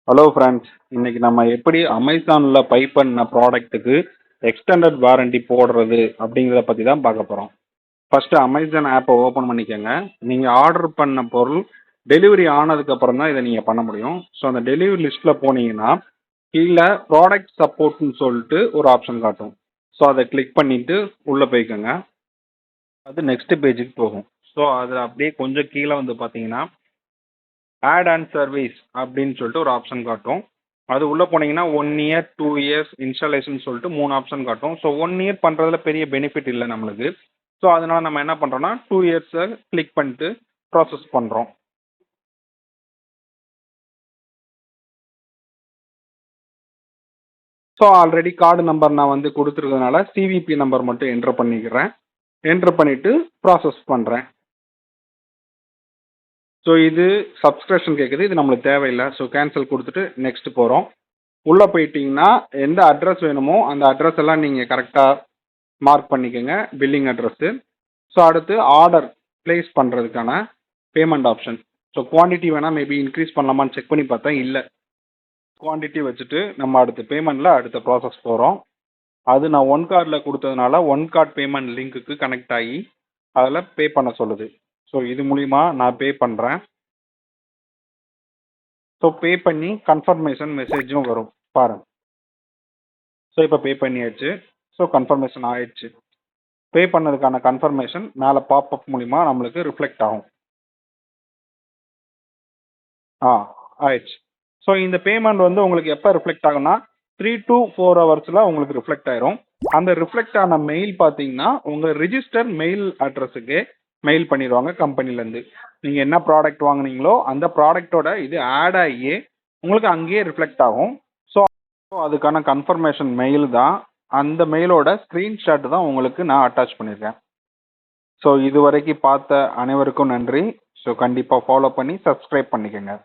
Hello friends, இன்னைக்கு நம்ம எப்படி அமேசான்ல பை பண்ண ப்ராடக்ட்டுக்கு எக்ஸ்டெண்டட் வாரண்டி போடுறது அப்படிங்கிறத பற்றி தான் பார்க்க போகிறோம். ஃபர்ஸ்ட் அமேசான் ஆப்பை ஓப்பன் பண்ணிக்கோங்க. நீங்கள் ஆர்டர் பண்ண பொருள் டெலிவரி ஆனதுக்கப்புறம் தான் இதை நீங்கள் பண்ண முடியும். ஸோ அந்த டெலிவரி லிஸ்ட்டில் போனீங்கன்னா கீழே ப்ராடக்ட் சப்போர்ட்னு சொல்லிட்டு ஒரு ஆப்ஷன் காட்டும். ஸோ அதை கிளிக் பண்ணிவிட்டு உள்ளே போய்க்கோங்க. அது நெக்ஸ்ட் பேஜுக்கு போகும். ஸோ அதில் அப்படியே கொஞ்சம் கீழே வந்து பார்த்தீங்கன்னா ஆட் அண்ட் சர்வீஸ் அப்படின்னு சொல்லிட்டு ஒரு ஆப்ஷன் காட்டும். அது உள்ளே போனீங்கன்னா 1 இயர் 2 இயர்ஸ் இன்ஸ்டாலேஷன் சொல்லிட்டு 3 ஆப்ஷன் காட்டும். ஸோ 1 இயர் பண்ணுறதுல பெரிய பெனிஃபிட் இல்லை நம்மளுக்கு. ஸோ அதனால நம்ம என்ன பண்ணுறோம்னா 2 இயர்ஸை கிளிக் பண்ணிட்டு ப்ராசஸ் பண்ணுறோம். ஸோ ஆல்ரெடி கார்டு நம்பர் நான் வந்து கொடுத்துருக்கறதுனால சிவிபி நம்பர் மட்டும் என்ட்ரு பண்ணிக்கிறேன். என்ட்ரு பண்ணிவிட்டு ப்ராசஸ் பண்ணுறேன். ஸோ இது சப்ஸ்கிரிப்ஷன் கேட்குது. இது நம்மளுக்கு தேவையில்லை. ஸோ கேன்சல் கொடுத்துட்டு நெக்ஸ்ட் போகிறோம். உள்ளே போயிட்டீங்கன்னா எந்த அட்ரஸ் வேணுமோ அந்த அட்ரஸ் எல்லாம் நீங்கள் கரெக்டாக மார்க் பண்ணிக்கோங்க, பில்லிங் அட்ரஸ்ஸு. ஸோ அடுத்து ஆர்டர் ப்ளேஸ் பண்ணுறதுக்கான பேமெண்ட் ஆப்ஷன். ஸோ குவான்டிட்டி வேணால் மேபி இன்க்ரீஸ் பண்ணலாமான்னு செக் பண்ணி பார்த்தேன், இல்லை. குவான்டிட்டி வச்சுட்டு நம்ம அடுத்து பேமெண்ட்டில் அடுத்த ப்ராசஸ் போகிறோம். அது நான் ஒன் கார்டில் கொடுத்ததுனால ஒன் கார்டு பேமெண்ட் லிங்க்குக்கு கனெக்ட் ஆகி அதில் பே பண்ண சொல்லுது. ஸோ இது மூலிமா நான் பே பண்ணுறேன். ஸோ பே பண்ணி கன்ஃபர்மேஷன் மெசேஜும் வரும் பாருங்க. ஸோ இப்போ பே பண்ணியாச்சு. ஸோ கன்ஃபர்மேஷன் ஆயிடுச்சு. பே பண்ணதுக்கான கன்ஃபர்மேஷன் மேலே பாப்அப் மூலிமா நம்மளுக்கு ரிஃப்ளெக்ட் ஆகும். ஆயிடுச்சு. ஸோ இந்த பேமெண்ட் வந்து உங்களுக்கு எப்போ ரிஃப்ளெக்ட் ஆகும்னா 3 to 4 ஹவர்ஸில் உங்களுக்கு ரிஃப்ளெக்ட் ஆயிரும். அந்த ரிஃப்ளெக்ட் ஆன மெயில் பார்த்தீங்கன்னா உங்கள் ரிஜிஸ்டர் மெயில் அட்ரஸுக்கு மெயில் பண்ணிடுவாங்க கம்பெனிலேருந்து. நீங்கள் என்ன ப்ராடக்ட் வாங்குனீங்களோ அந்த ப்ராடக்டோட இது ஆட் ஆகி உங்களுக்கு அங்கேயே ரிஃப்ளெக்ட் ஆகும். ஸோ அதுக்கான கன்ஃபர்மேஷன் மெயில் தான். அந்த மெயிலோட ஸ்க்ரீன்ஷாட் தான் உங்களுக்கு நான் அட்டாச் பண்ணியிருக்கேன். ஸோ இது வரைக்கும் பார்த்த அனைவருக்கும் நன்றி. ஸோ கண்டிப்பாக ஃபாலோ பண்ணி சப்ஸ்கிரைப் பண்ணிக்கோங்க.